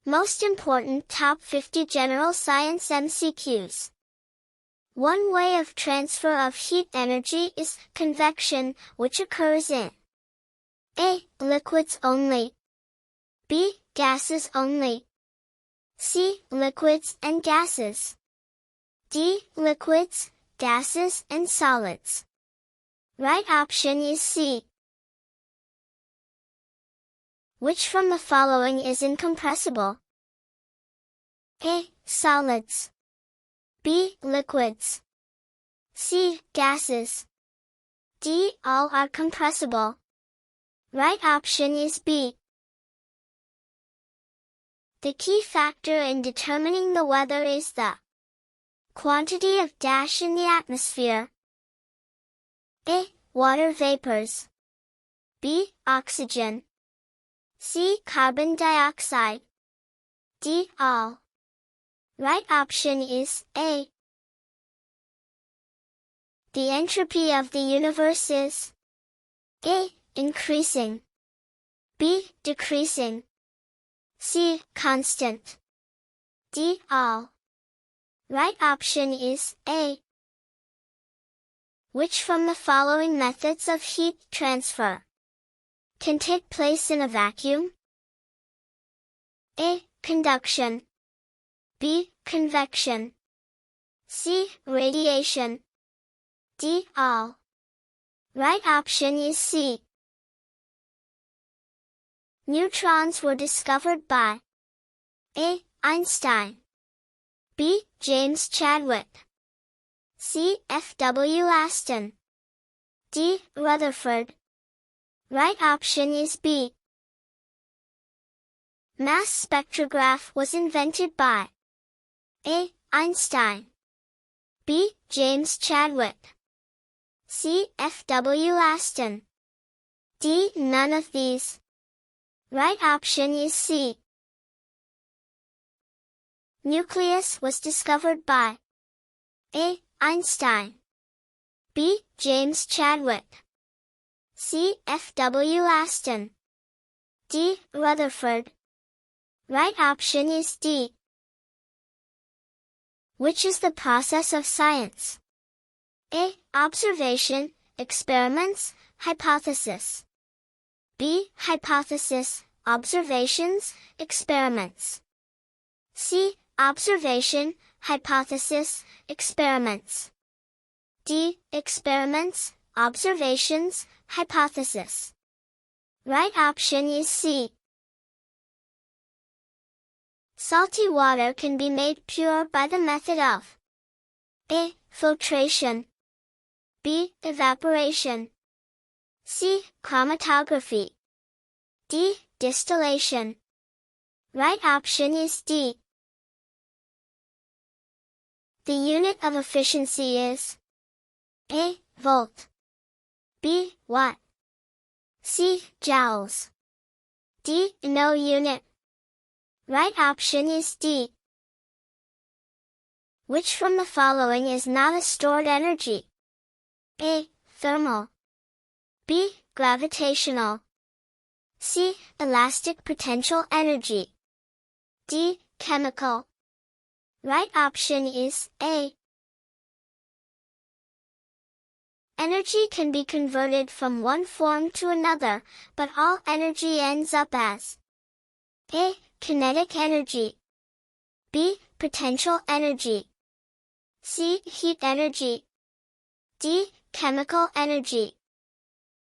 Most important top 50 general science MCQs. One way of transfer of heat energy is convection, which occurs in A. Liquids only. B. Gases only. C. Liquids and gases. D. Liquids, gases and solids. Right option is C. Which from the following is incompressible? A. Solids. B. Liquids. C. Gases. D. All are compressible. Right option is B. The key factor in determining the weather is the quantity of dash in the atmosphere. A. Water vapors. B. Oxygen. C. Carbon dioxide. D. All. Right option is A. The entropy of the universe is A. Increasing. B. Decreasing. C. Constant. D. All. Right option is A. Which from the following methods of heat transfer can take place in a vacuum? A. Conduction. B. Convection. C. Radiation. D. All. Right option is C. Neutrons were discovered by A. Einstein. B. James Chadwick. C. F. W. Aston. D. Rutherford. Right option is B. Mass spectrograph was invented by A. Einstein. B. James Chadwick. C. F. W. Aston. D. None of these. Right option is C. Nucleus was discovered by A. Einstein. B. James Chadwick. C. F. W. Aston. D. Rutherford. Right option is D. Which is the process of science? A. Observation, experiments, hypothesis. B. Hypothesis, observations, experiments. C. Observation, hypothesis, experiments. D. Experiments, observations, hypothesis. Right option is C. Salty water can be made pure by the method of A. Filtration. B. Evaporation. C. Chromatography. D. Distillation. Right option is D. The unit of efficiency is A. Volt. B. Watt. C. Joules. D. No unit. Right option is D. Which from the following is not a stored energy? A. Thermal. B. Gravitational. C. Elastic potential energy. D. Chemical. Right option is A. Energy can be converted from one form to another, but all energy ends up as A. Kinetic energy. B. Potential energy. C. Heat energy. D. Chemical energy.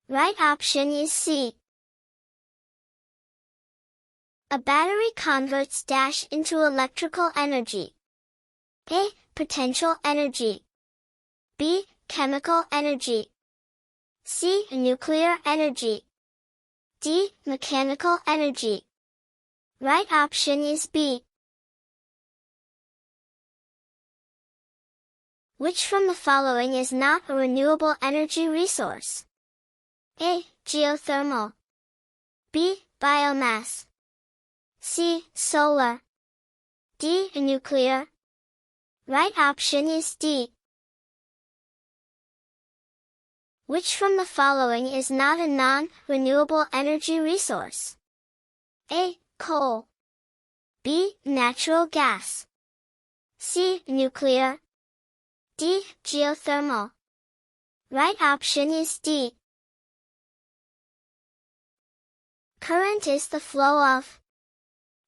Right option is C. A battery converts dash into electrical energy. A. Potential energy. B. Chemical energy. C. Nuclear energy. D. Mechanical energy. Right option is B. Which from the following is not a renewable energy resource? A. Geothermal. B. Biomass. C. Solar. D. Nuclear. Right option is D. Which from the following is not a non-renewable energy resource? A. Coal. B. Natural gas. C. Nuclear. D. Geothermal. Right option is D. Current is the flow of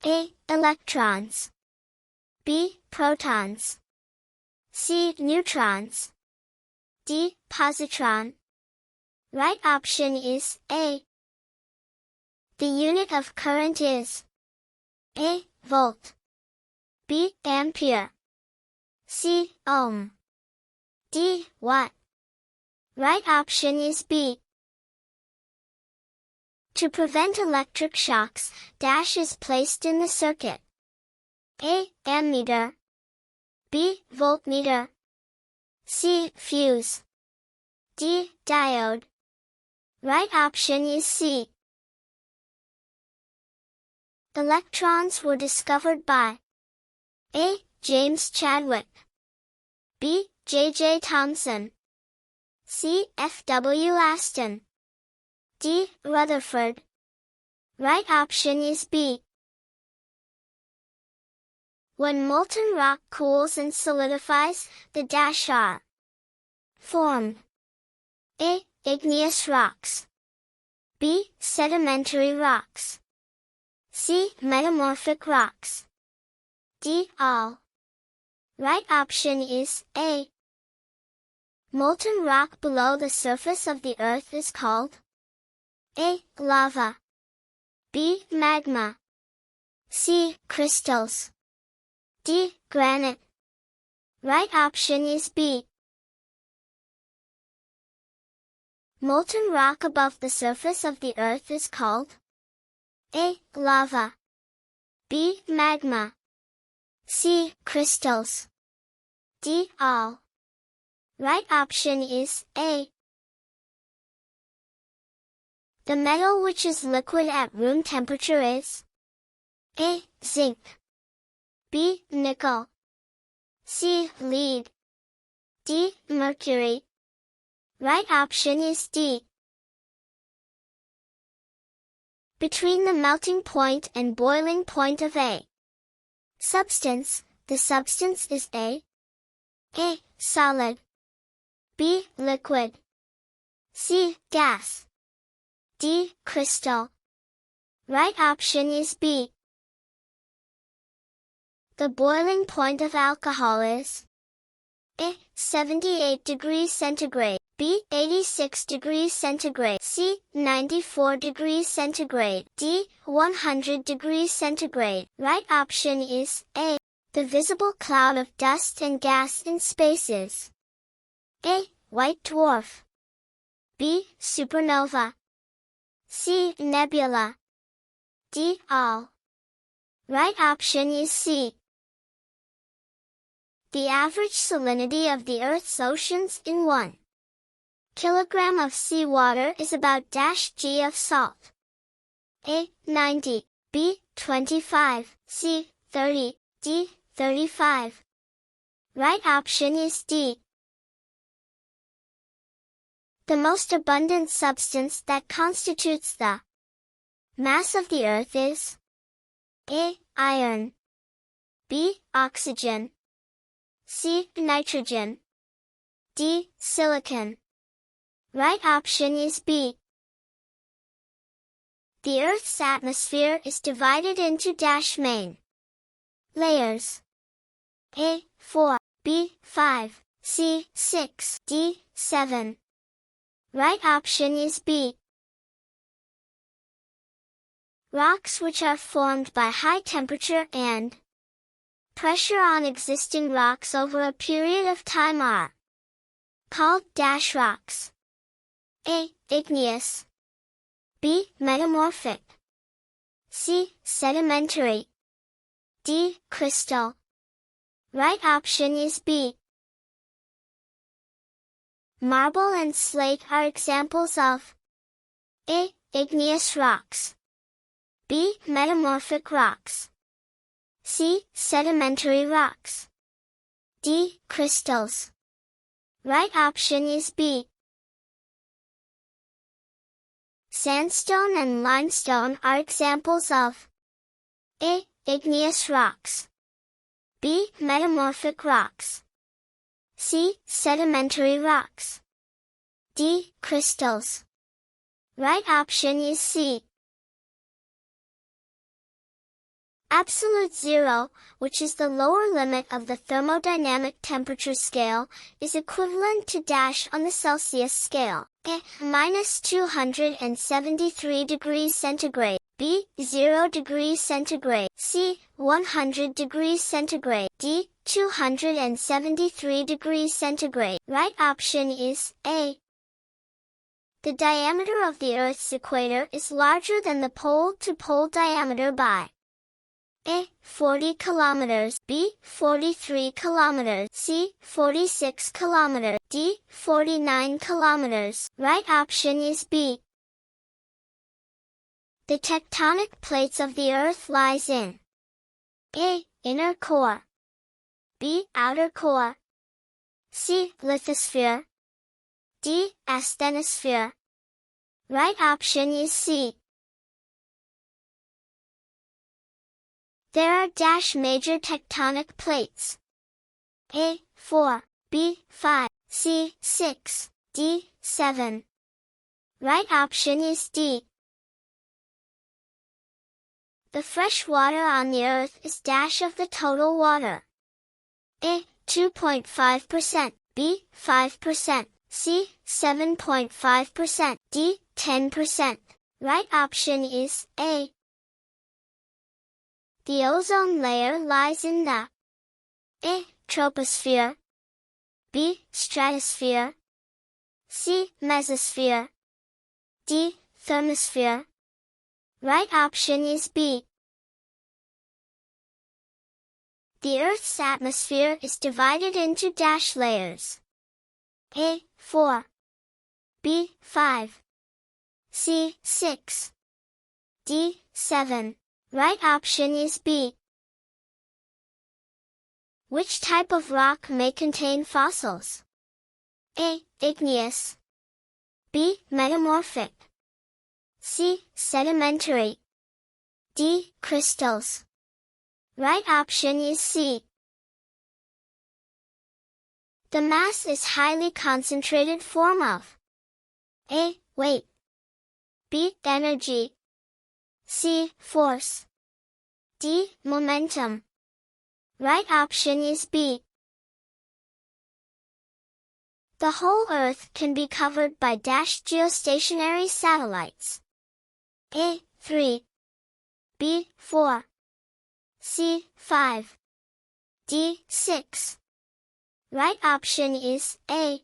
A. Electrons. B. Protons. C. Neutrons. D. Positron. Right option is A. The unit of current is A. Volt. B. Ampere. C. Ohm. D. Watt. Right option is B. To prevent electric shocks, dash is placed in the circuit. A. Ammeter. B. Voltmeter. C. Fuse. D. Diode. Right option is C. Electrons were discovered by A. James Chadwick. B. J. Thomson. C. F.W. Aston. D. Rutherford. Right option is B. When molten rock cools and solidifies, the dash are formed. A. Igneous rocks. B. Sedimentary rocks. C. Metamorphic rocks. D. All. Right option is A. Molten rock below the surface of the earth is called A. Lava. B. Magma. C. Crystals. D. Granite. Right option is B. Molten rock above the surface of the earth is called A. Lava. B. Magma. C. Crystals. D. All. Right option is A. The metal which is liquid at room temperature is A. Zinc. B. Nickel. C. Lead. D. Mercury. Right option is D. Between the melting point and boiling point of a substance, the substance is A. Solid. B. Liquid. C. Gas. D. Crystal. Right option is B. The boiling point of alcohol is A. 78 degrees centigrade. B. 86 degrees centigrade. C. 94 degrees centigrade. D. 100 degrees centigrade. Right option is A. The visible cloud of dust and gas in space is A. White dwarf. B. Supernova. C. Nebula. D. All. Right option is C. The average salinity of the Earth's oceans in 1 kilogram of seawater is about -g of salt. A. 90. B. 25. C. 30. D. 35. Right option is D. The most abundant substance that constitutes the mass of the Earth is A. Iron. B. Oxygen. C. Nitrogen. D. Silicon. Right option is B. The Earth's atmosphere is divided into main layers. A. 4. B. 5. C. 6. D. 7. Right option is B. Rocks which are formed by high temperature and pressure on existing rocks over a period of time are called rocks. A. Igneous. B. Metamorphic. C. Sedimentary. D. Crystal. Right option is B. Marble and slate are examples of A. Igneous rocks. B. Metamorphic rocks. C. Sedimentary rocks. D. Crystals. Right option is B. Sandstone and limestone are examples of A. Igneous rocks. B. Metamorphic rocks. C. Sedimentary rocks. D. Crystals. Right option is C. Absolute zero, which is the lower limit of the thermodynamic temperature scale, is equivalent to dash on the Celsius scale. A. Minus 273 degrees centigrade. B. 0 degrees centigrade. C. 100 degrees centigrade. D. 273 degrees centigrade. Right option is A. The diameter of the Earth's equator is larger than the pole-to-pole diameter by A. 40 kilometers. B. 43 kilometers. C. 46 kilometers. D. 49 kilometers. Right option is B. The tectonic plates of the Earth lies in A. Inner core. B. Outer core. C. Lithosphere. D. Asthenosphere. Right option is C. There are major tectonic plates. A. 4. B. 5. C. 6. D. 7. Right option is D. The fresh water on the Earth is of the total water. A. 2.5%. B. 5%. C. 7.5%. D. 10%. Right option is A. The ozone layer lies in the A. Troposphere. B. Stratosphere. C. Mesosphere. D. Thermosphere. Right option is B. The Earth's atmosphere is divided into layers. A. 4. B. 5. C. 6. D. 7. Right option is B. Which type of rock may contain fossils? A. Igneous. B. Metamorphic. C. Sedimentary. D. Crystals. Right option is C. The mass is highly concentrated form of A. Weight. B. Energy. C. Force. D. Momentum. Right option is B. The whole Earth can be covered by geostationary satellites. A. 3. B. 4. C. 5. D. 6. Right option is A.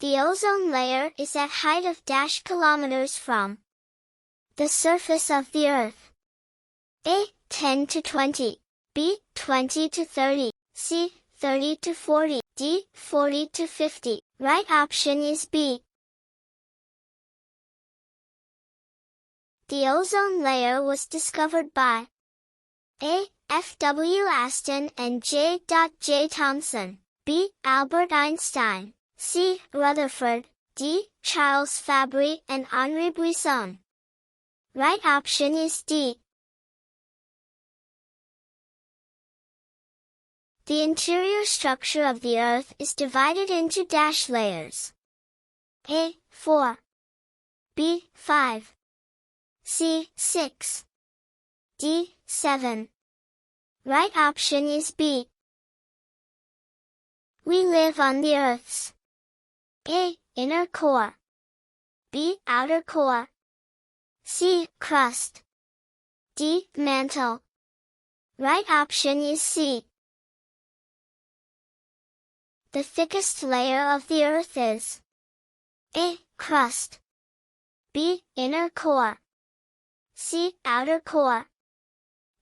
The ozone layer is at height of kilometers from the surface of the Earth. A. 10 to 20. B. 20 to 30. C. 30 to 40. D. 40 to 50. Right option is B. The ozone layer was discovered by A. F. W. Aston and J. J. Thomson. B. Albert Einstein. C. Rutherford. D. Charles Fabry and Henri Buisson. Right option is D. The interior structure of the Earth is divided into layers. A. 4. B. 5. C. 6. D. 7. Right option is B. We live on the Earth's A. Inner core. B. Outer core. C. Crust. D. Mantle. Right option is C. The thickest layer of the Earth is A. Crust. B. Inner core. C. Outer core.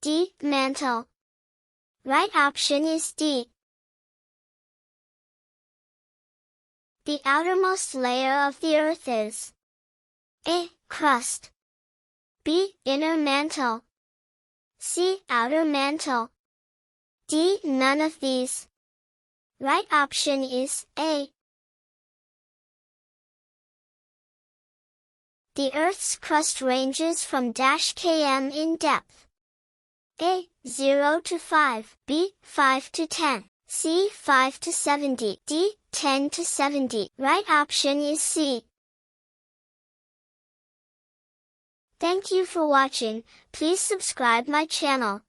D. Mantle. Right option is D. The outermost layer of the Earth is A. Crust. B. Inner mantle. C. Outer mantle. D. None of these. Right option is A. The Earth's crust ranges from km in depth. A. 0 to 5, B. 5 to 10, C. 5 to 70, D. 10 to 70. Right option is C. Thank you for watching. Please subscribe my channel.